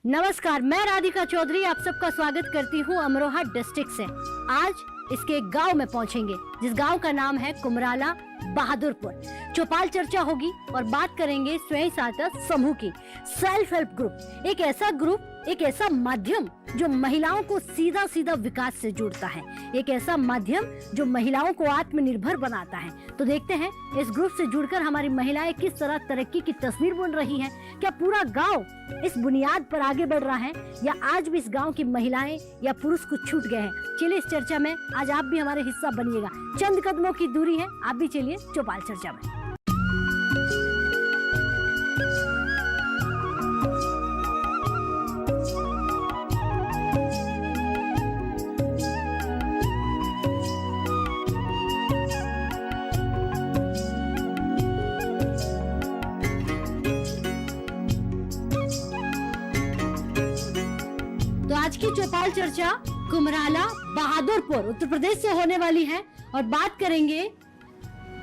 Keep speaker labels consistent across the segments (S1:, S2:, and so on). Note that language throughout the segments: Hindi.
S1: नमस्कार, मैं राधिका चौधरी आप सबका स्वागत करती हूँ अमरोहा डिस्ट्रिक्ट से। आज इसके एक गांव में पहुंचेंगे जिस गांव का नाम है कुमराला बहादुरपुर। चौपाल चर्चा होगी और बात करेंगे स्वयं सहायता समूह की। सेल्फ हेल्प ग्रुप एक ऐसा माध्यम जो महिलाओं को सीधा सीधा विकास से जोड़ता है, एक ऐसा माध्यम जो महिलाओं को आत्मनिर्भर बनाता है। तो देखते हैं इस ग्रुप से जुड़कर हमारी महिलाएं किस तरह तरक्की की तस्वीर बुन रही हैं। क्या पूरा गांव इस बुनियाद पर आगे बढ़ रहा है या आज भी इस गांव की महिलाएं या पुरुष कुछ छूट गए हैं। चलिए इस चर्चा में आज आप भी हमारे हिस्सा बनिएगा। चंद कदमों की दूरी है, आप भी चलिए चौपाल चर्चा में। तो आज की चौपाल चर्चा कुमराला बहादुरपुर उत्तर प्रदेश से होने वाली है और बात करेंगे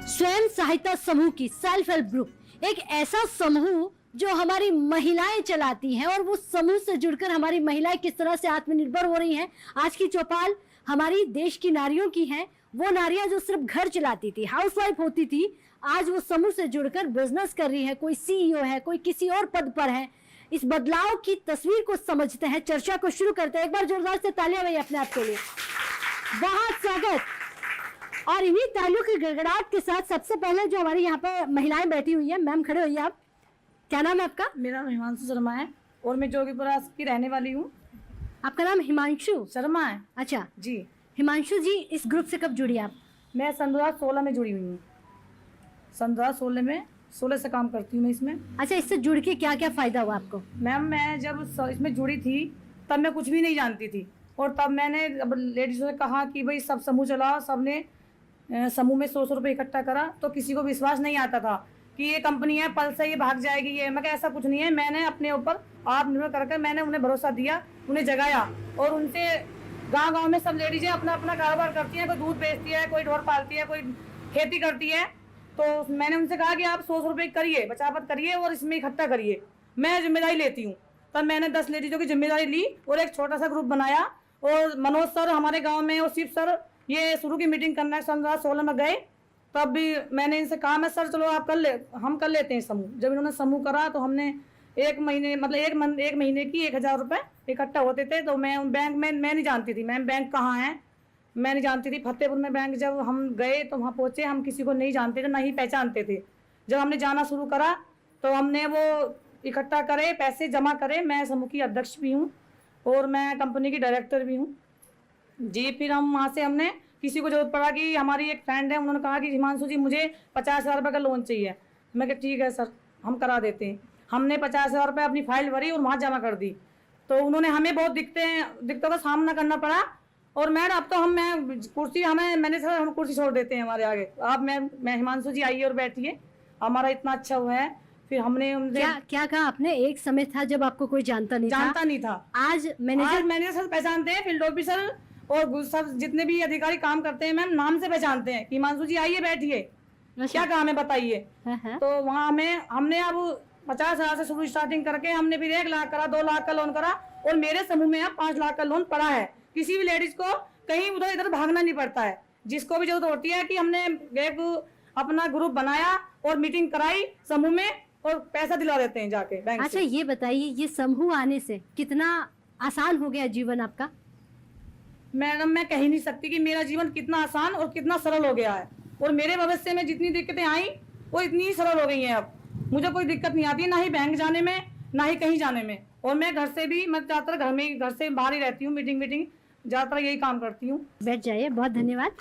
S1: स्वयं सहायता समूह की। सेल्फ हेल्प ग्रुप एक ऐसा समूह जो हमारी महिलाएं चलाती हैं और वो समूह से जुड़कर हमारी महिलाएं किस तरह से आत्मनिर्भर हो रही हैं। आज की चौपाल हमारी देश की नारियों की है। वो नारियां जो सिर्फ घर चलाती थी, हाउसवाइफ होती थी, आज वो समूह से जुड़कर बिजनेस कर रही है। कोई सीईओ है, कोई किसी और पद पर है। इस बदलाव की तस्वीर को समझते हैं, चर्चा को शुरू करते हैं। एक बार जोरदार से तालियां भाई अपने आप के लिए। बहुत स्वागत। और इन्हीं तालियों की गड़गड़ाहट के साथ सबसे पहले जो हमारी यहाँ पे महिलाएं बैठी हुई है, मैम खड़े होइए आप। क्या नाम है आपका?
S2: मेरा नाम हिमांशु शर्मा है और मैं जोगीपुरा की रहने वाली हूँ।
S1: आपका नाम हिमांशु
S2: शर्मा है?
S1: अच्छा
S2: जी।
S1: हिमांशु जी, इस ग्रुप से कब जुड़ी आप?
S2: मैं सन 2016 में जुड़ी हुई हूँ। सन 2016 में 16 से काम करती हूँ मैं इसमें।
S1: अच्छा, इससे जुड़ के क्या क्या फायदा हुआ आपको?
S2: मैम मैं जब इसमें जुड़ी थी तब मैं कुछ भी नहीं जानती थी और तब मैंने अब लेडीज़ों से कहा कि भाई सब समूह चलाओ। सबने समूह में 100 रुपये इकट्ठा करा तो किसी को विश्वास नहीं आता था कि ये कंपनी है, पल से ये भाग जाएगी। ये मैं ऐसा कुछ नहीं है। मैंने अपने ऊपर आत्मनिर्भर करके मैंने उन्हें भरोसा दिया, उन्हें जगाया और उनसे गांव-गांव में सब लेडीजें अपना अपना कारोबार करती हैं। कोई दूध बेचती है, कोई ढोर पालती है, कोई खेती करती है। तो मैंने उनसे कहा कि आप 100 रुपये करिए, बचावट करिए और इसमें इकट्ठा करिए, मैं जिम्मेदारी लेती हूँ। तब मैंने 10 लेडीजों की जिम्मेदारी ली और एक छोटा सा ग्रुप बनाया और मनोज सर हमारे गाँव में और शिव सर ये शुरू की मीटिंग करना है। सन 2016 में गए तब भी मैंने इनसे कहा, मैं सर चलो आप हम कर लेते हैं समूह। जब इन्होंने समूह करा तो हमने एक महीने की 1000 रुपये इकट्ठा होते थे। तो मैं बैंक में मैं नहीं जानती थी, मैम बैंक कहाँ है मैं नहीं जानती थी। फतेहपुर में बैंक जब हम गए तो वहाँ पहुँचे, हम किसी को नहीं जानते थे, ना ही पहचानते थे। जब हमने जाना शुरू करा तो हमने वो इकट्ठा करे, पैसे जमा करे। मैं समूह की अध्यक्ष भी हूँ और मैं कंपनी की डायरेक्टर भी हूँ जी। फिर हम वहाँ से हमने किसी को जरूरत पड़ा कि हमारी एक फ्रेंड है, उन्होंने कहा कि हिमांशु जी मुझे 50,000 रुपये का लोन चाहिए। मैं कहा ठीक है सर, हम करा देते हैं। हमने 50,000 रुपये अपनी फाइल भरी और वहाँ जमा कर दी। तो उन्होंने हमें बहुत दिक्कतों का सामना करना पड़ा और मैडम अब तो हम कुर्सी छोड़ देते हैं हमारे आगे। आप मैं हिमांशु जी आइए और बैठिए, हमारा इतना अच्छा हुआ है। फिर हमने
S1: क्या कहा आपने? एक समय था जब आपको कोई जानता नहीं था। आज
S2: मैनेजर पहचानते हैं, फील्ड ऑफिसर और सब जितने भी अधिकारी काम करते हैं मैम नाम से पहचानते हैं कि हिमांशु जी आइए बैठिए, क्या काम है बताइए। तो वहाँ हमने अब 50,000 से शुरू स्टार्टिंग करके हमने फिर 1 लाख करा, 2 लाख का लोन करा और मेरे समूह में अब 5 लाख का लोन पड़ा है। किसी भी लेडीज को कहीं उधर इधर भागना नहीं पड़ता है। जिसको भी जरूरत होती है कि हमने एक अपना ग्रुप बनाया और मीटिंग कराई समूह में और पैसा दिला देते हैं जाके बैंक से।
S1: अच्छा ये बताइए, ये समूह आने से कितना आसान हो गया जीवन आपका?
S2: मैडम मैं कह ही नहीं सकती कि मेरा जीवन कितना आसान और कितना सरल हो गया है और मेरे भविष्य में जितनी दिक्कतें आई वो इतनी सरल हो गई हैं। अब मुझे कोई दिक्कत नहीं आती, ना ही बैंक जाने में ना ही कहीं जाने में। और मैं घर से भी, मैं ज़्यादातर घर से बाहर ही रहती हूँ, मीटिंग ज़्यादातर यही काम करती हूँ।
S1: बैठ जाइए, बहुत धन्यवाद।